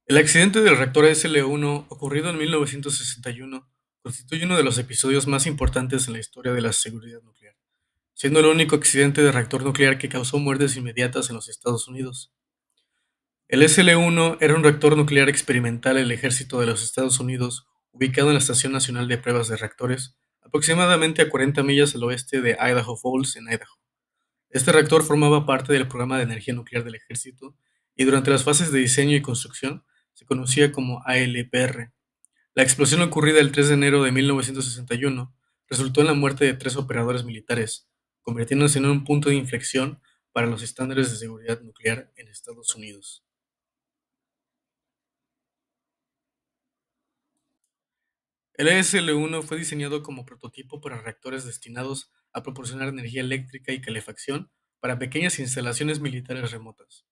El accidente del reactor SL-1, ocurrido en 1961, constituye uno de los episodios más importantes en la historia de la seguridad nuclear, siendo el único accidente de reactor nuclear que causó muertes inmediatas en los Estados Unidos. El SL-1 era un reactor nuclear experimental del ejército de los Estados Unidos, ubicado en la Estación Nacional de Pruebas de Reactores, aproximadamente a 40 millas al oeste de Idaho Falls, en Idaho. Este reactor formaba parte del programa de energía nuclear del ejército y durante las fases de diseño y construcción se conocía como ALPR. La explosión ocurrida el 3 de enero de 1961 resultó en la muerte de 3 operadores militares, convirtiéndose en un punto de inflexión para los estándares de seguridad nuclear en Estados Unidos. El ESL-1 fue diseñado como prototipo para reactores destinados a proporcionar energía eléctrica y calefacción para pequeñas instalaciones militares remotas,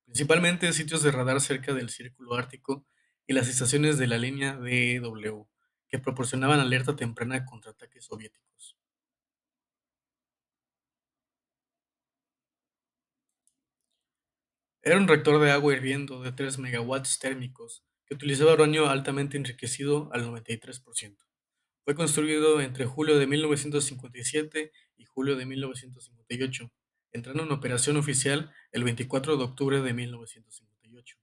principalmente sitios de radar cerca del Círculo Ártico y las estaciones de la línea DEW, que proporcionaban alerta temprana contra ataques soviéticos. Era un reactor de agua hirviendo de 3 megawatts térmicos que utilizaba uranio altamente enriquecido al 93%. Fue construido entre julio de 1957 y julio de 1958, entrando en operación oficial el 24 de octubre de 1958.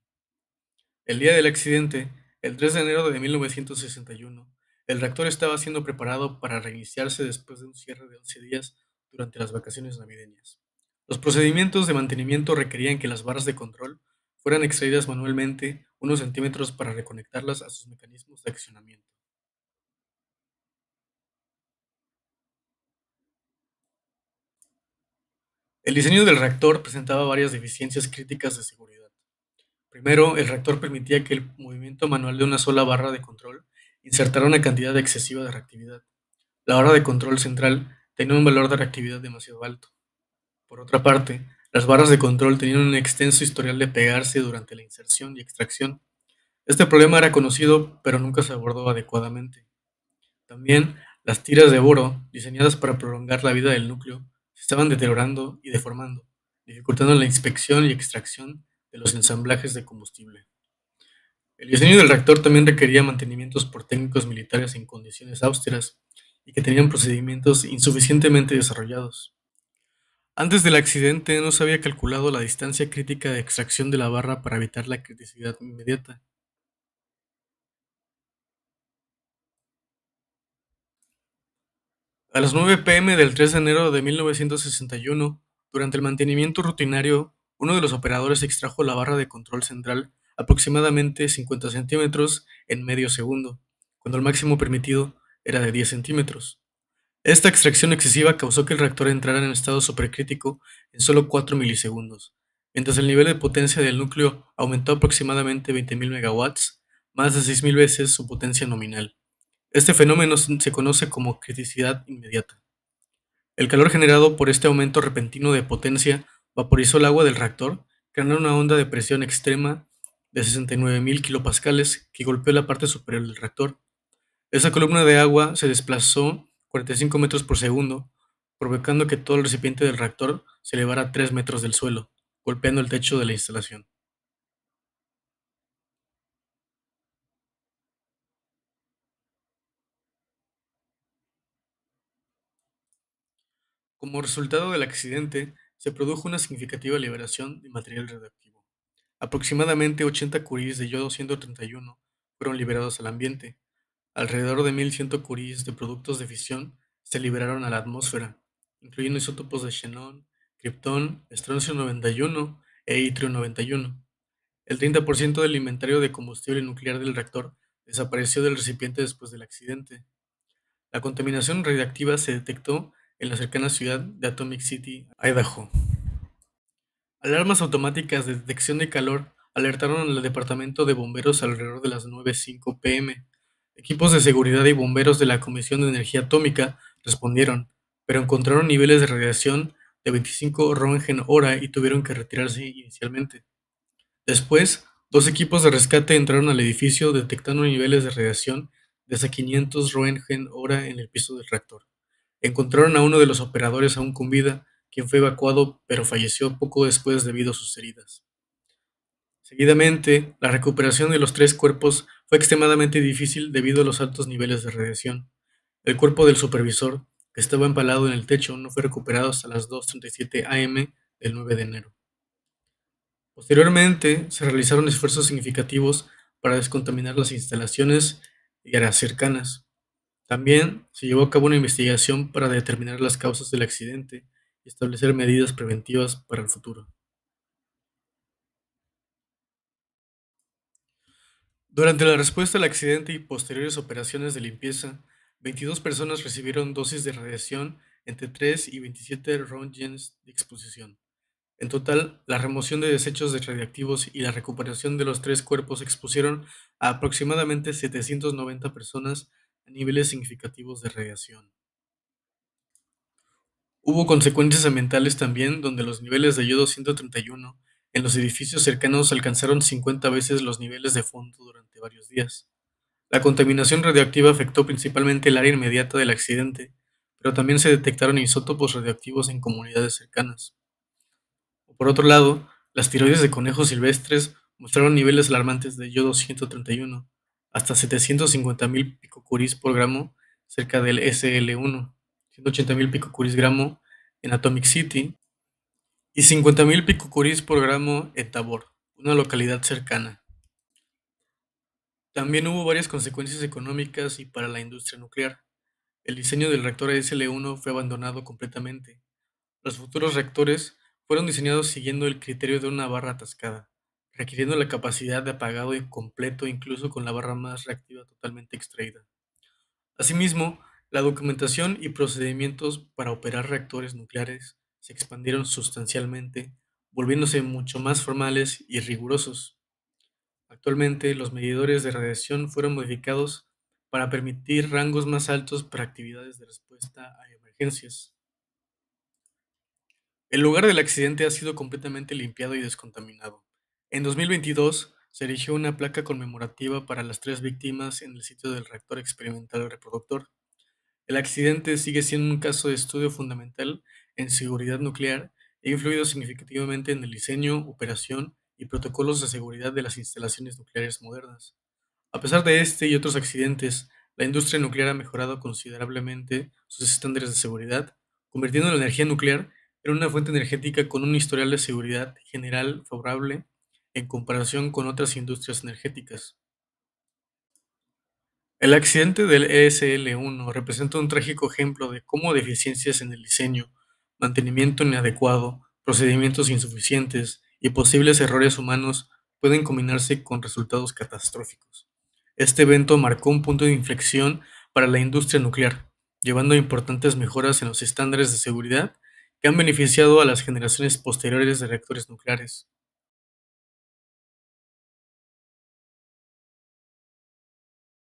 El día del accidente, el 3 de enero de 1961, el reactor estaba siendo preparado para reiniciarse después de un cierre de 11 días durante las vacaciones navideñas. Los procedimientos de mantenimiento requerían que las barras de control fueran extraídas manualmente unos centímetros para reconectarlas a sus mecanismos de accionamiento. El diseño del reactor presentaba varias deficiencias críticas de seguridad. Primero, el reactor permitía que el movimiento manual de una sola barra de control insertara una cantidad excesiva de reactividad. La barra de control central tenía un valor de reactividad demasiado alto. Por otra parte, las barras de control tenían un extenso historial de pegarse durante la inserción y extracción. Este problema era conocido, pero nunca se abordó adecuadamente. También, las tiras de boro, diseñadas para prolongar la vida del núcleo, se estaban deteriorando y deformando, dificultando la inspección y extracción de los ensamblajes de combustible. El diseño del reactor también requería mantenimientos por técnicos militares en condiciones austeras y que tenían procedimientos insuficientemente desarrollados. Antes del accidente no se había calculado la distancia crítica de extracción de la barra para evitar la criticidad inmediata. A las 9 p.m. del 3 de enero de 1961, durante el mantenimiento rutinario, uno de los operadores extrajo la barra de control central aproximadamente 50 centímetros en medio segundo, cuando el máximo permitido era de 10 centímetros. Esta extracción excesiva causó que el reactor entrara en estado supercrítico en solo 4 milisegundos, mientras el nivel de potencia del núcleo aumentó aproximadamente 20.000 megawatts, más de 6.000 veces su potencia nominal. Este fenómeno se conoce como criticidad inmediata. El calor generado por este aumento repentino de potencia vaporizó el agua del reactor, creando una onda de presión extrema de 69.000 kilopascales que golpeó la parte superior del reactor. Esa columna de agua se desplazó 45 metros por segundo, provocando que todo el recipiente del reactor se elevara 3 metros del suelo, golpeando el techo de la instalación. Como resultado del accidente, se produjo una significativa liberación de material radioactivo. Aproximadamente 80 curies de yodo 131 fueron liberados al ambiente. Alrededor de 1.100 curies de productos de fisión se liberaron a la atmósfera, incluyendo isótopos de xenón, kriptón, estroncio 91 e itrio 91. El 30% del inventario de combustible nuclear del reactor desapareció del recipiente después del accidente. La contaminación radiactiva se detectó en la cercana ciudad de Atomic City, Idaho. Alarmas automáticas de detección de calor alertaron al departamento de bomberos alrededor de las 9:05 p.m. Equipos de seguridad y bomberos de la Comisión de Energía Atómica respondieron, pero encontraron niveles de radiación de 25 Roentgen hora y tuvieron que retirarse inicialmente. Después, dos equipos de rescate entraron al edificio detectando niveles de radiación de hasta 500 Roentgen hora en el piso del reactor. Encontraron a uno de los operadores aún con vida, quien fue evacuado pero falleció poco después debido a sus heridas. Seguidamente, la recuperación de los tres cuerpos fue extremadamente difícil debido a los altos niveles de radiación. El cuerpo del supervisor, que estaba empalado en el techo, no fue recuperado hasta las 2:37 am del 9 de enero. Posteriormente, se realizaron esfuerzos significativos para descontaminar las instalaciones y áreas cercanas. También se llevó a cabo una investigación para determinar las causas del accidente y establecer medidas preventivas para el futuro. Durante la respuesta al accidente y posteriores operaciones de limpieza, 22 personas recibieron dosis de radiación entre 3 y 27 roentgens de exposición. En total, la remoción de desechos radiactivos y la recuperación de los tres cuerpos expusieron a aproximadamente 790 personas a niveles significativos de radiación. Hubo consecuencias ambientales también, donde los niveles de yodo 131 en los edificios cercanos alcanzaron 50 veces los niveles de fondo durante varios días. La contaminación radioactiva afectó principalmente el área inmediata del accidente, pero también se detectaron isótopos radioactivos en comunidades cercanas. Por otro lado, las tiroides de conejos silvestres mostraron niveles alarmantes de yodo 131, hasta 750.000 picocuries por gramo cerca del SL1, 180.000 picocuries gramo en Atomic City y 50.000 picocuries por gramo en Tabor, una localidad cercana. También hubo varias consecuencias económicas y para la industria nuclear. El diseño del reactor SL1 fue abandonado completamente. Los futuros reactores fueron diseñados siguiendo el criterio de una barra atascada, requiriendo la capacidad de apagado completo incluso con la barra más reactiva totalmente extraída. Asimismo, la documentación y procedimientos para operar reactores nucleares se expandieron sustancialmente, volviéndose mucho más formales y rigurosos. Actualmente, los medidores de radiación fueron modificados para permitir rangos más altos para actividades de respuesta a emergencias. El lugar del accidente ha sido completamente limpiado y descontaminado. En 2022, se erigió una placa conmemorativa para las tres víctimas en el sitio del reactor experimental reproductor. El accidente sigue siendo un caso de estudio fundamental en seguridad nuclear e ha influido significativamente en el diseño, operación y protocolos de seguridad de las instalaciones nucleares modernas. A pesar de este y otros accidentes, la industria nuclear ha mejorado considerablemente sus estándares de seguridad, convirtiendo la energía nuclear en una fuente energética con un historial de seguridad general favorable en comparación con otras industrias energéticas. El accidente del ESL-1 representa un trágico ejemplo de cómo deficiencias en el diseño, mantenimiento inadecuado, procedimientos insuficientes y posibles errores humanos pueden combinarse con resultados catastróficos. Este evento marcó un punto de inflexión para la industria nuclear, llevando a importantes mejoras en los estándares de seguridad que han beneficiado a las generaciones posteriores de reactores nucleares.